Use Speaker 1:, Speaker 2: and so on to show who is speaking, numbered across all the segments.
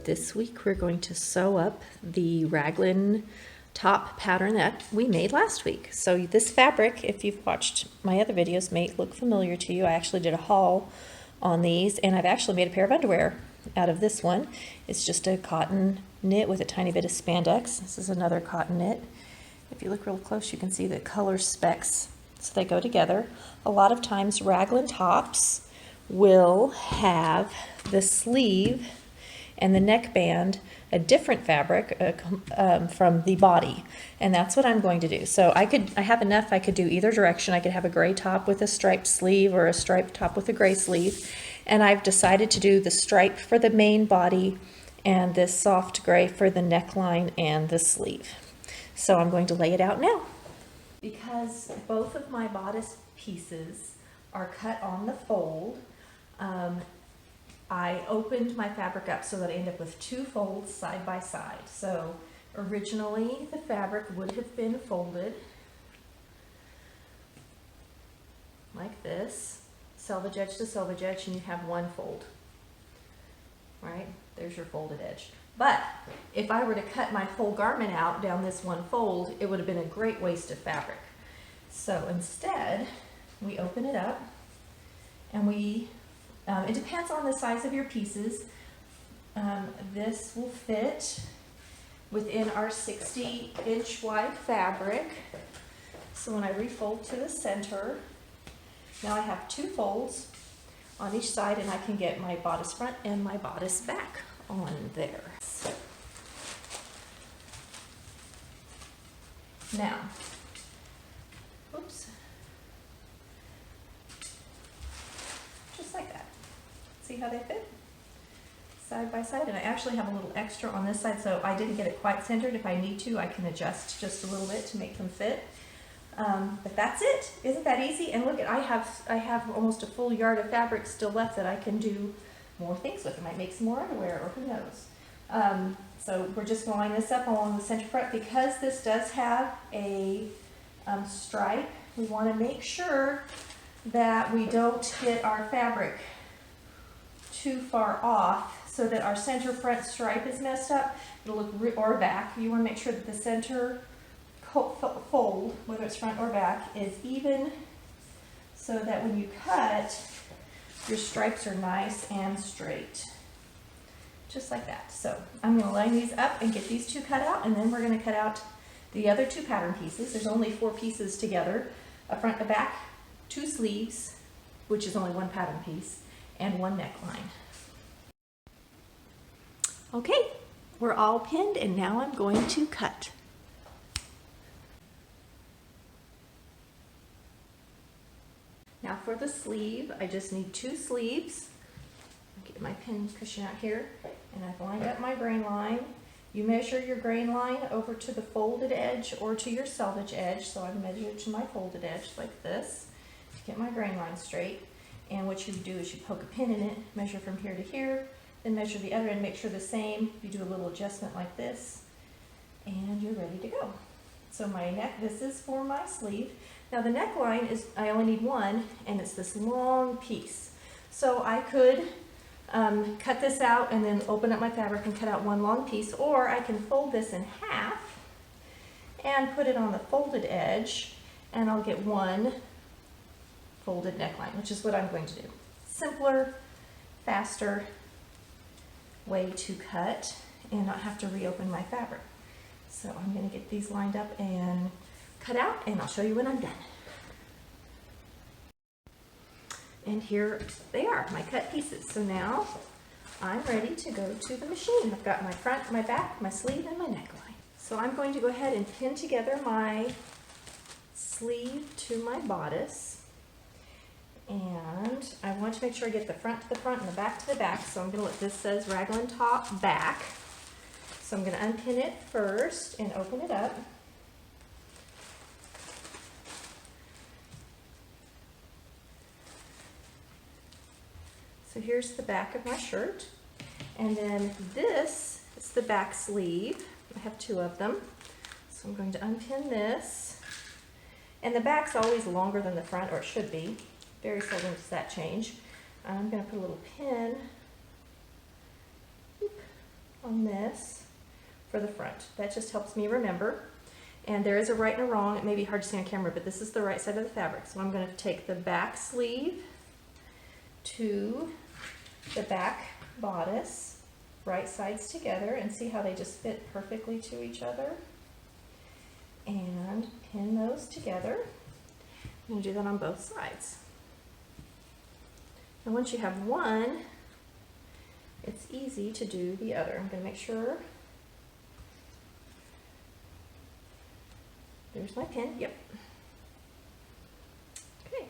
Speaker 1: This week we're going to sew up the Raglan top pattern that we made last week. So this fabric, if you've watched my other videos, may look familiar to you. I actually did a haul on these, and I've actually made a pair of underwear out of this one. It's just a cotton knit with a tiny bit of spandex. This is another cotton knit. If you look real close, you can see the color specks, so they go together. A lot of times Raglan tops will have the sleeve and the neckband a different fabric from the body, and that's what I'm going to do. So I have enough. I could do either direction. I could have a gray top with a striped sleeve or a striped top with a gray sleeve, and I've decided to do the stripe for the main body and this soft gray for the neckline and the sleeve. So I'm going to lay it out now. Because both of my bodice pieces are cut on the fold, I opened my fabric up so that I end up with two folds side by side. So originally the fabric would have been folded like this, selvage edge to selvage edge, and you have one fold, right? There's your folded edge. But if I were to cut my whole garment out down this one fold, it would have been a great waste of fabric. So instead, we open it up, and it depends on the size of your pieces. This will fit within our 60-inch wide fabric. So when I refold to the center, now I have two folds on each side, and I can get my bodice front and my bodice back on there. Now, oops, just like that. See how they fit? Side by side, and I actually have a little extra on this side, so I didn't get it quite centered. If I need to, I can adjust just a little bit to make them fit. But that's it. Isn't that easy? And look, I have almost a full yard of fabric still left that I can do more things with. I might make some more underwear, or who knows. So we're just going to line this up along the center front. Because this does have a stripe, we want to make sure that we don't get our fabric too far off so that our center front stripe is messed up. It'll look, or back. You want to make sure that the center fold, whether it's front or back, is even so that when you cut, your stripes are nice and straight. Just like that. So I'm going to line these up and get these two cut out, and then we're going to cut out the other two pattern pieces. There's only 4 pieces together, a front, a back, 2 sleeves, which is only 1 pattern piece, and 1 neckline. Okay, we're all pinned, and now I'm going to cut. Now for the sleeve, I just need 2 sleeves. I'll get my pin cushion out here, and I've lined up my grain line. You measure your grain line over to the folded edge or to your selvage edge. So I've measured to my folded edge like this to get my grain line straight. And what you do is you poke a pin in it, measure from here to here, then measure the other end, make sure the same. You do a little adjustment like this, and you're ready to go. So my neck, this is for my sleeve. Now the neckline is, I only need 1, and it's this long piece. So I could cut this out and then open up my fabric and cut out 1 long piece, or I can fold this in half and put it on the folded edge, and I'll get 1 folded neckline, which is what I'm going to do. Simpler, faster way to cut and not have to reopen my fabric. So I'm going to get these lined up and cut out, and I'll show you when I'm done. And here they are, my cut pieces. So now I'm ready to go to the machine. I've got my front, my back, my sleeve, and my neckline. So I'm going to go ahead and pin together my sleeve to my bodice. And I want to make sure I get the front to the front and the back to the back. So I'm going to let this says Raglan top back. So I'm going to unpin it first and open it up. So here's the back of my shirt. And then this is the back sleeve. I have 2 of them. So I'm going to unpin this. And the back's always longer than the front, or it should be. Very seldom does that change. I'm going to put a little pin on this for the front. That just helps me remember. And there is a right and a wrong. It may be hard to see on camera, but this is the right side of the fabric. So I'm going to take the back sleeve to the back bodice, right sides together, and see how they just fit perfectly to each other. And pin those together. I'm going to do that on both sides. And once you have one, it's easy to do the other. I'm going to make sure. There's my pin. Yep. Okay.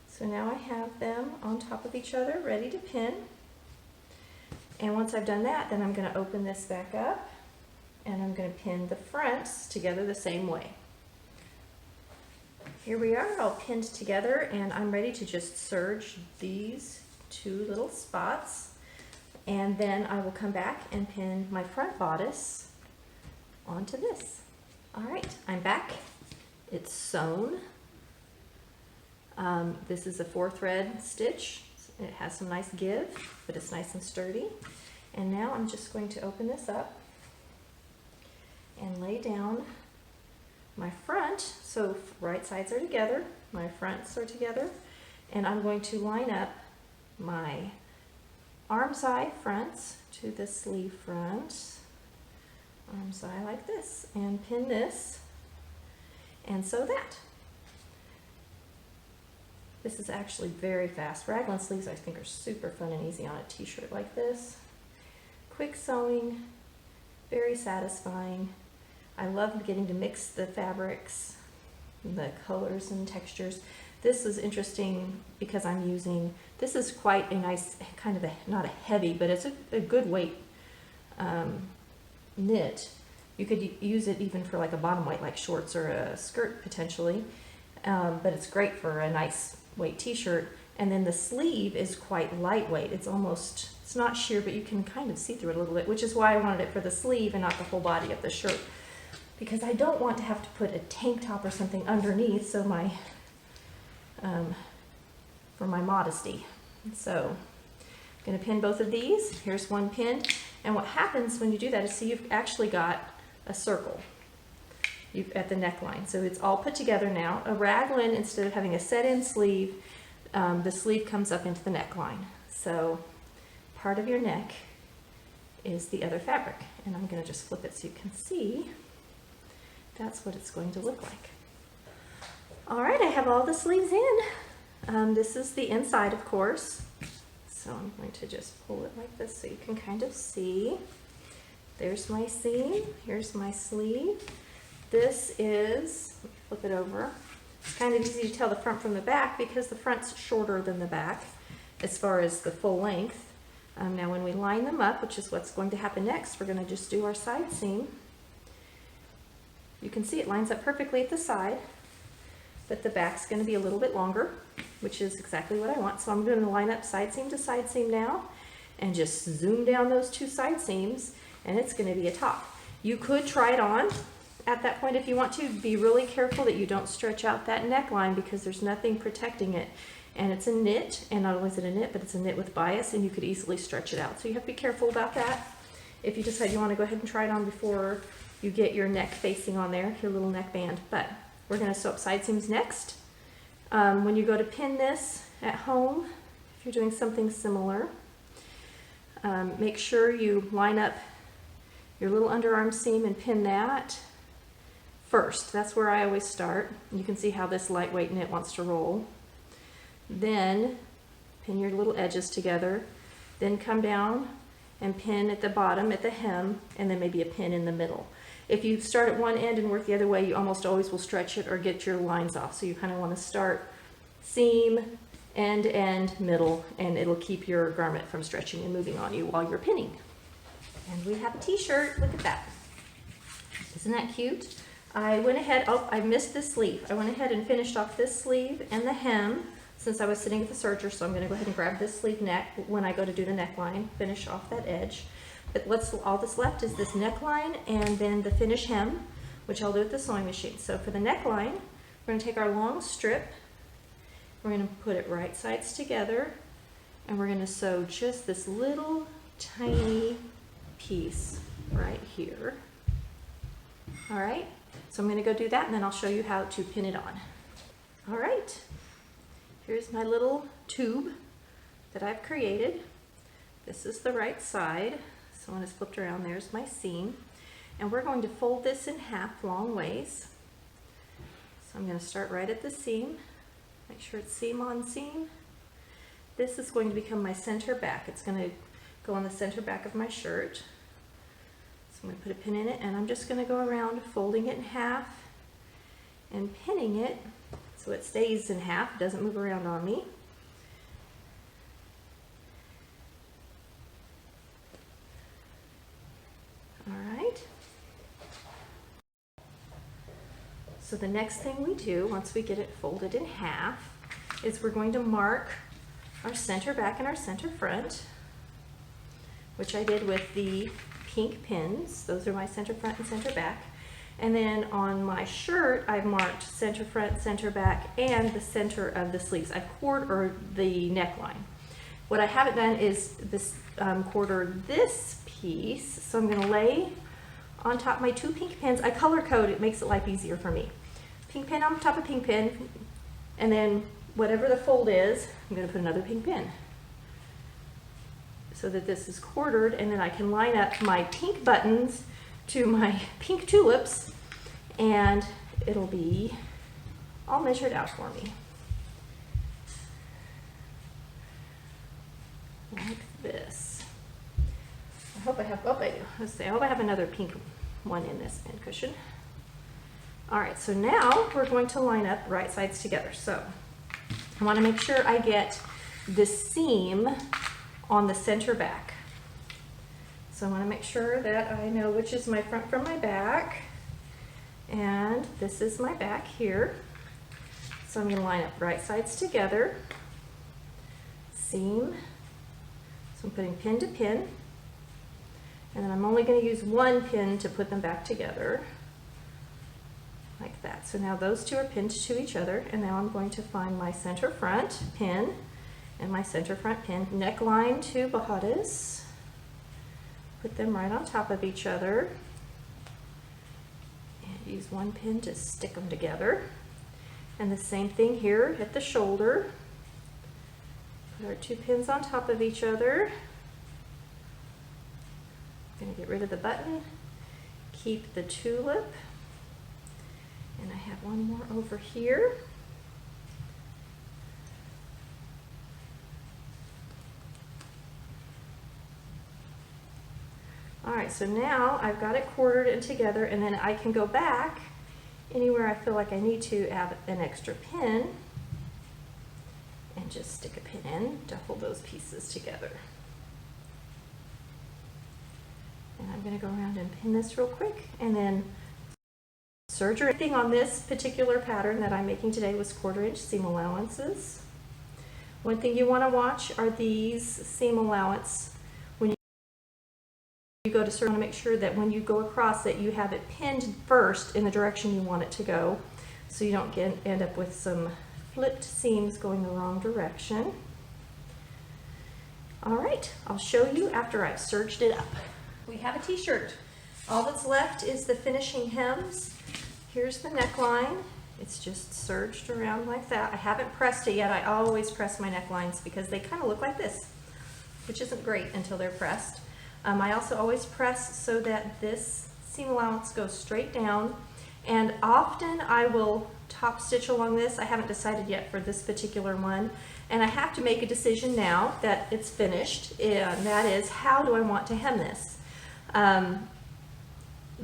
Speaker 1: So now I have them on top of each other, ready to pin. And once I've done that, then I'm going to open this back up and I'm going to pin the fronts together the same way. Here we are, all pinned together, and I'm ready to just serge these two little spots. And then I will come back and pin my front bodice onto this. All right, I'm back. It's sewn. This is a 4-thread stitch. It has some nice give, but it's nice and sturdy. And now I'm just going to open this up and lay down my front. So right sides are together, my fronts are together, and I'm going to line up my armscye fronts to the sleeve front. Armscye like this, and pin this, and sew that. This is actually very fast. Raglan sleeves, I think, are super fun and easy on a t-shirt like this. Quick sewing, very satisfying. I love getting to mix the fabrics, the colors and textures. This is interesting because I'm using, this is quite a nice, kind of a, not a heavy, but it's a good weight knit. You could use it even for like a bottom weight, like shorts or a skirt potentially, but it's great for a nice weight t-shirt. And then the sleeve is quite lightweight. It's almost, it's not sheer, but you can kind of see through it a little bit, which is why I wanted it for the sleeve and not the whole body of the shirt, because I don't want to have to put a tank top or something underneath, so my for my modesty. So I'm going to pin both of these. Here's one pin. And what happens when you do that is, see, you've actually got a circle at the neckline. So it's all put together now. A raglan, instead of having a set-in sleeve, the sleeve comes up into the neckline. So part of your neck is the other fabric. And I'm going to just flip it so you can see. That's what it's going to look like. All right, I have all the sleeves in. This is the inside, of course. So I'm going to just pull it like this so you can kind of see. There's my seam, here's my sleeve. This is, let me flip it over. It's kind of easy to tell the front from the back because the front's shorter than the back as far as the full length. Now when we line them up, which is what's going to happen next, we're going to just do our side seam. You can see it lines up perfectly at the side, but the back's going to be a little bit longer, which is exactly what I want. So I'm going to line up side seam to side seam now and just zoom down those two side seams, and it's going to be a top. You could try it on at that point if you want to. Be really careful that you don't stretch out that neckline because there's nothing protecting it. And it's a knit, and not only is it a knit, but it's a knit with bias, and you could easily stretch it out. So you have to be careful about that. If you decide you want to go ahead and try it on before you get your neck facing on there, your little neck band. But we're going to sew up side seams next. When you go to pin this at home, if you're doing something similar, make sure you line up your little underarm seam and pin that first. That's where I always start. You can see how this lightweight knit wants to roll. Then pin your little edges together. Then come down and pin at the bottom at the hem, and then maybe a pin in the middle. If you start at one end and work the other way, you almost always will stretch it or get your lines off. So you kind of want to start seam, end, middle, and it'll keep your garment from stretching and moving on you while you're pinning. And we have a t-shirt. Look at that. Isn't that cute? I went ahead, oh, I missed this sleeve. I went ahead and finished off this sleeve and the hem since I was sitting at the serger, so I'm going to go ahead and grab this sleeve neck when I go to do the neckline, finish off that edge. But all that's left is this neckline and then the finish hem, which I'll do with the sewing machine. So for the neckline, we're going to take our long strip, we're going to put it right sides together, and we're going to sew just this little tiny piece right here. All right, so I'm going to go do that, and then I'll show you how to pin it on. All right, here's my little tube that I've created. This is the right side, so when it's flipped around, there's my seam. And we're going to fold this in half long ways. So I'm going to start right at the seam, make sure it's seam on seam. This is going to become my center back. It's going to go on the center back of my shirt. So I'm going to put a pin in it, and I'm just going to go around folding it in half and pinning it so it stays in half, doesn't move around on me. All right. So the next thing we do, once we get it folded in half, is we're going to mark our center back and our center front, which I did with the pink pins. Those are my center front and center back. And then on my shirt, I've marked center front, center back, and the center of the sleeves. I've quartered the neckline. What I haven't done is this quartered this piece, so I'm going to lay on top my two pink pins. I color code, it makes it life easier for me. Pink pin on top of pink pin, and then whatever the fold is, I'm going to put another pink pin so that this is quartered, and then I can line up my pink buttons to my pink tulips, and it'll be all measured out for me. Like this. I hope I have, oh, I do. Let's see, I hope I have another pink one in this pin cushion. All right, so now we're going to line up right sides together. So I want to make sure I get the seam on the center back. So I want to make sure that I know which is my front from my back, and this is my back here. So I'm going to line up right sides together, seam. So I'm putting pin to pin, and then I'm only going to use one pin to put them back together, like that. So now those two are pinned to each other, and now I'm going to find my center front pin and my center front pin, neckline to bodice, put them right on top of each other, and use one pin to stick them together. And the same thing here at the shoulder. Put our two pins on top of each other. I'm going to get rid of the button, keep the tulip, and I have one more over here. All right, so now I've got it quartered and together, and then I can go back anywhere I feel like I need to add an extra pin and just stick a pin in to hold those pieces together. And I'm going to go around and pin this real quick, and then Serger. Everything on this particular pattern that I'm making today was 1/4 inch seam allowances. One thing you want to watch are these seam allowance. When you go to serge, you want to make sure that when you go across it, you have it pinned first in the direction you want it to go, so you don't end up with some flipped seams going the wrong direction. All right, I'll show you after I've serged it up. We have a t-shirt. All that's left is the finishing hems. Here's the neckline. It's just serged around like that. I haven't pressed it yet. I always press my necklines because they kind of look like this, which isn't great until they're pressed. I also always press so that this seam allowance goes straight down, and often I will top stitch along this. I haven't decided yet for this particular one, and I have to make a decision now that it's finished, and that is, how do I want to hem this?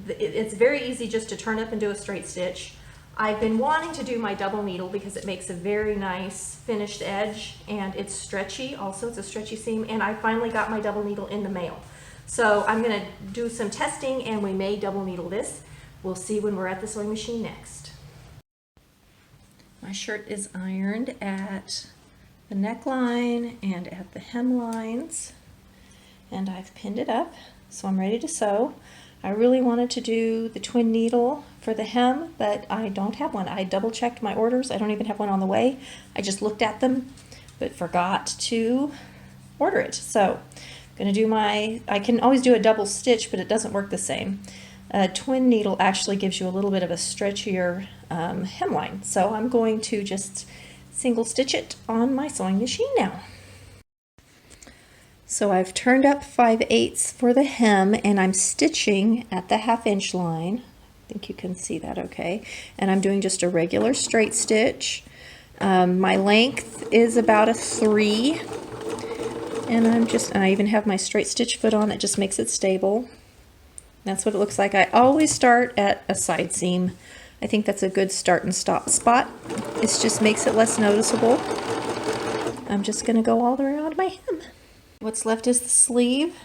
Speaker 1: It's very easy just to turn up and do a straight stitch. I've been wanting to do my double needle because it makes a very nice finished edge, and it's stretchy. Also, it's a stretchy seam, and I finally got my double needle in the mail. So I'm going to do some testing, and we may double needle this. We'll see when we're at the sewing machine next. My shirt is ironed at the neckline and at the hem lines, and I've pinned it up, so I'm ready to sew. I really wanted to do the twin needle for the hem, but I don't have one. I double checked my orders. I don't even have one on the way. I just looked at them, but forgot to order it. So Gonna do I can always do a double stitch, but it doesn't work the same. A twin needle actually gives you a little bit of a stretchier hemline. So I'm going to just single stitch it on my sewing machine now. So I've turned up 5/8 for the hem, and I'm stitching at the 1/2 inch line. I think you can see that okay. And I'm doing just a regular straight stitch. My length is about a 3, and I even have my straight stitch foot on. It just makes it stable. That's what it looks like. I always start at a side seam. I think that's a good start and stop spot. It just makes it less noticeable. I'm just going to go all the way around my hem. What's left is the sleeve.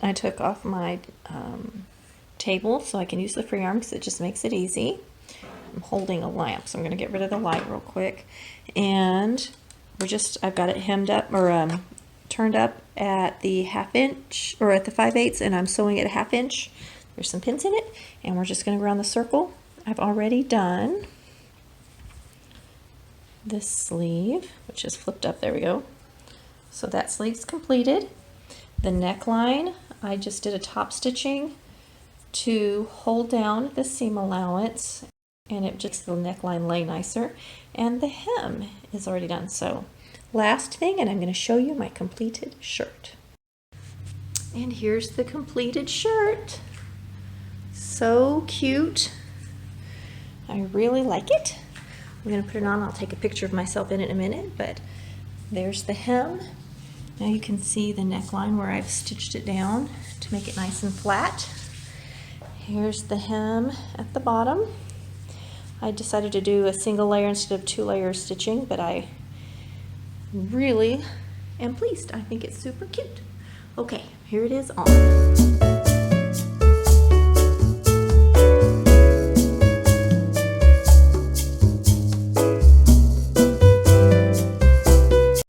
Speaker 1: I took off my table so I can use the free arm because it just makes it easy. I'm holding a lamp, so I'm going to get rid of the light real quick. And I've got it hemmed up or turned up at the 1/2 inch or at the 5/8, and I'm sewing it a 1/2 inch. There's some pins in it, and we're just going to go around the circle. I've already done this sleeve, which is flipped up. There we go. So that sleeve's completed. The neckline, I just did a top stitching to hold down the seam allowance, and it just the neckline lay nicer. And the hem is already done. So last thing, and I'm going to show you my completed shirt. And here's the completed shirt. So cute. I really like it. I'm going to put it on. I'll take a picture of myself in it in a minute, but there's the hem. Now you can see the neckline where I've stitched it down to make it nice and flat. Here's the hem at the bottom. I decided to do a single layer instead of 2 layers stitching, but I really am pleased. I think it's super cute. Okay, here it is on.